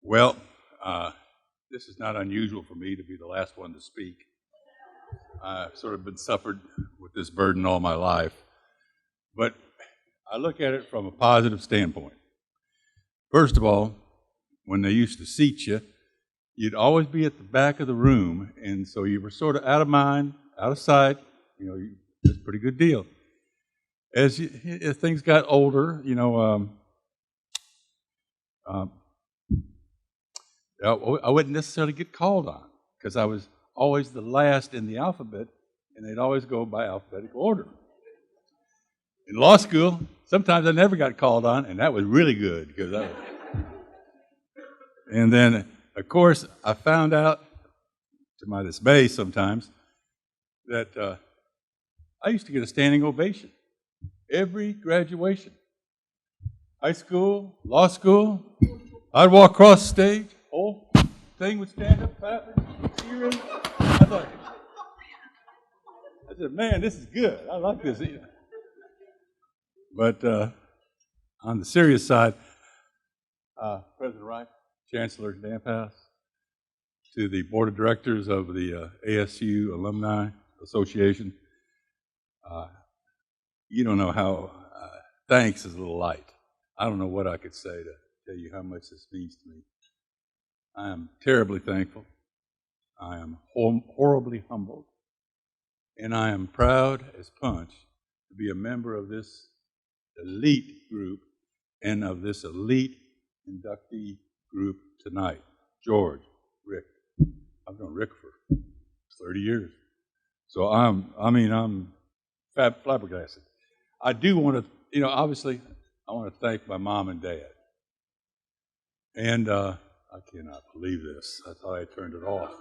Well, this is not unusual for me to be the last one to speak. I've sort of been suffered with this burden all my life, but I look at it from a positive standpoint. First of all, when they used to seat you, you'd always be at the back of the room, and so you were sort of out of mind, out of sight. It's a pretty good deal. As things got older, I wouldn't necessarily get called on because I was always the last in the alphabet, and they'd always go by alphabetical order. In law school, sometimes I never got called on, and that was really good because And then, of course, I found out, to my dismay sometimes, that I used to get a standing ovation every graduation. High school, law school, I'd walk across the stage, whole thing would stand up, clapping, cheering. I said, man, this is good. I like this. But on the serious side, President Wright, Chancellor Damphouse, to the Board of Directors of the ASU Alumni Association, you don't know how thanks is a little light. I don't know what I could say to tell you how much this means to me. I am terribly thankful. I am horribly humbled. And I am proud as punch to be a member of this elite group and of this elite inductee group tonight. George, Rick. I've known Rick for 30 years. So I'm flabbergasted. I do want to, obviously, I want to thank my mom and dad. And I cannot believe this. I thought I turned it off.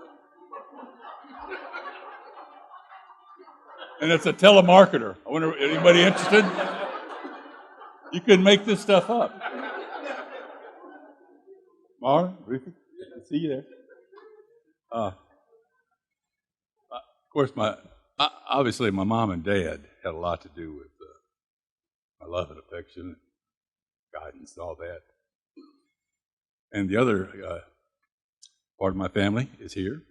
And it's a telemarketer. I wonder, anybody interested? You couldn't make this stuff up. Mara, Ruthie, I see you there. Of course, obviously my mom and dad had a lot to do with my love and affection, guidance, and all that. And the other part of my family is here.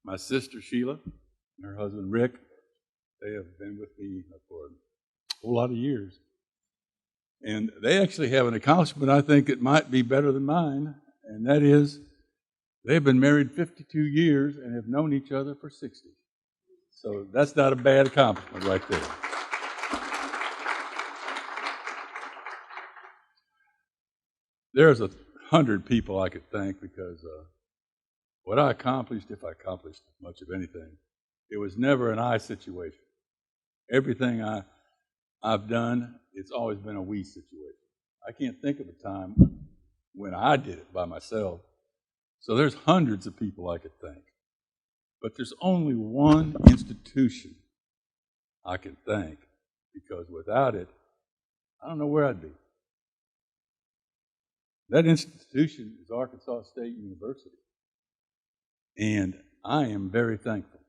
My sister Sheila and her husband Rick. They have been with me for a whole lot of years. And they actually have an accomplishment I think it might be better than mine, and that is they've been married 52 years and have known each other for 60. So that's not a bad accomplishment right there. There's 100 people I could thank because what I accomplished, if I accomplished much of anything, it was never an I situation. Everything I've done, it's always been a we situation. I can't think of a time when I did it by myself. So there's hundreds of people I could thank. But there's only one institution I can thank because without it, I don't know where I'd be. That institution is Arkansas State University. And I am very thankful.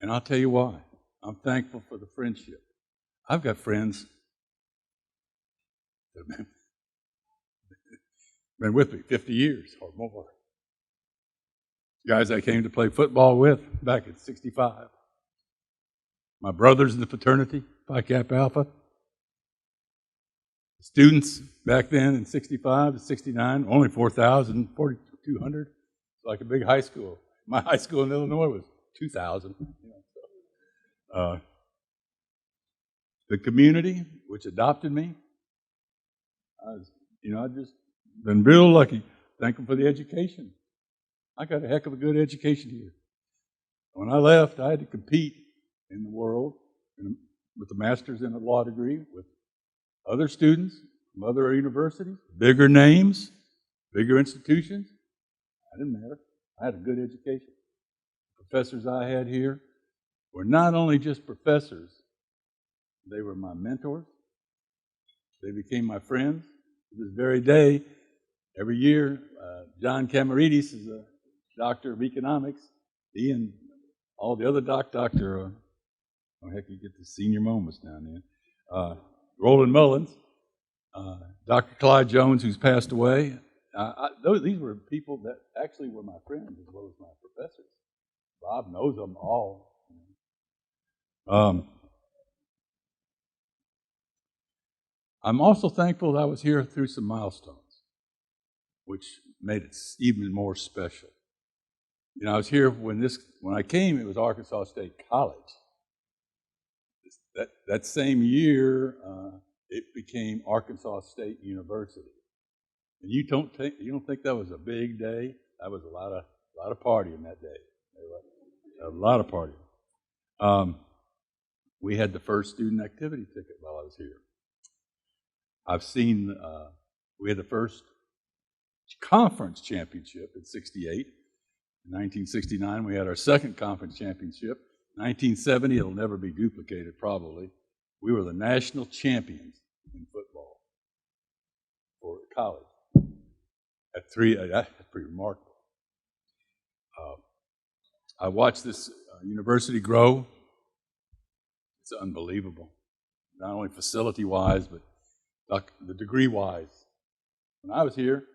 And I'll tell you why. I'm thankful for the friendship. I've got friends that have been with me 50 years or more. Guys I came to play football with back in '65. My brothers in the fraternity, Phi Kappa Alpha. Students back then in '65 to '69, only 4,000, 4,200. It's like a big high school. My high school in Illinois was 2,000. The community which adopted me, I've just been real lucky. Thankful for the education. I got a heck of a good education here. When I left, I had to compete in the world with a master's in a law degree with other students from other universities, bigger names, bigger institutions. It didn't matter. I had a good education. The professors I had here were not only just professors, they were my mentors. They became my friends. To this very day, every year, John Camaridis is a doctor of economics. He and all the other doctor, heck, you get the senior moments down there. Roland Mullins, Dr. Clyde Jones, who's passed away, these were people that actually were my friends as well as my professors. Bob knows them all. I'm also thankful that I was here through some milestones, which made it even more special. You know, I was here when I came, it was Arkansas State College. That same year, it became Arkansas State University. And you don't think that was a big day? That was a lot of partying that day. A lot of partying. We had the first student activity ticket while I was here. I've seen, we had the first conference championship in '68. In 1969, we had our second conference championship. 1970, it'll never be duplicated probably. We were the national champions in football for college. That's pretty remarkable. I watched this university grow. It's unbelievable, not only facility-wise, but the degree-wise. When I was here,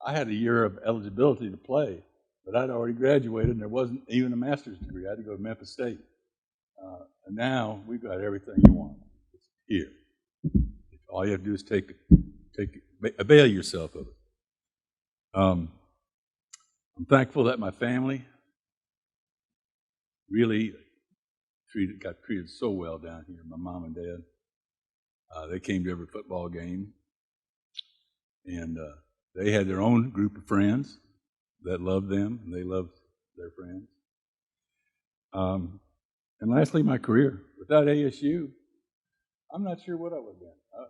I had a year of eligibility to play, but I'd already graduated, and there wasn't even a master's degree. I had to go to Memphis State. And now we've got everything you want. It's here. All you have to do is avail yourself of it. I'm thankful that my family really got treated so well down here. My mom and dad, they came to every football game, and they had their own group of friends that loved them, and they loved their friends. And lastly, my career. Without ASU, I'm not sure what I would have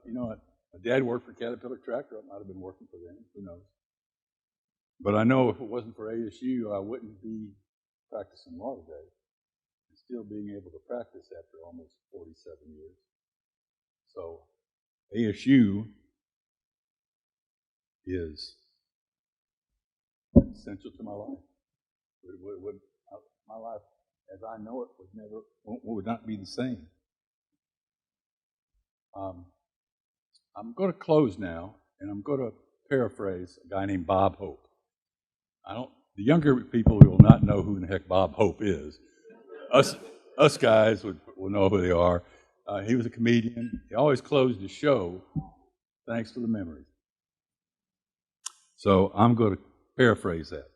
been. My dad worked for Caterpillar Tractor. I might have been working for them. Who knows? But I know if it wasn't for ASU, I wouldn't be practicing law today and still being able to practice after almost 47 years. So ASU is essential to my life. My life, as I know it, would not be the same. I'm going to close now, and I'm going to paraphrase a guy named Bob Hope. The younger people will not know who in the heck Bob Hope is. Us guys will know who they are. He was a comedian. He always closed his show, thanks to the memories. So I'm going to paraphrase that.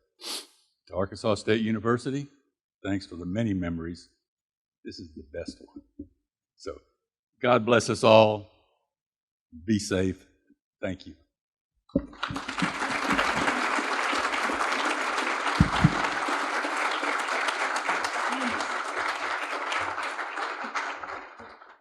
To Arkansas State University, thanks for the many memories. This is the best one. So God bless us all. Be safe. Thank you.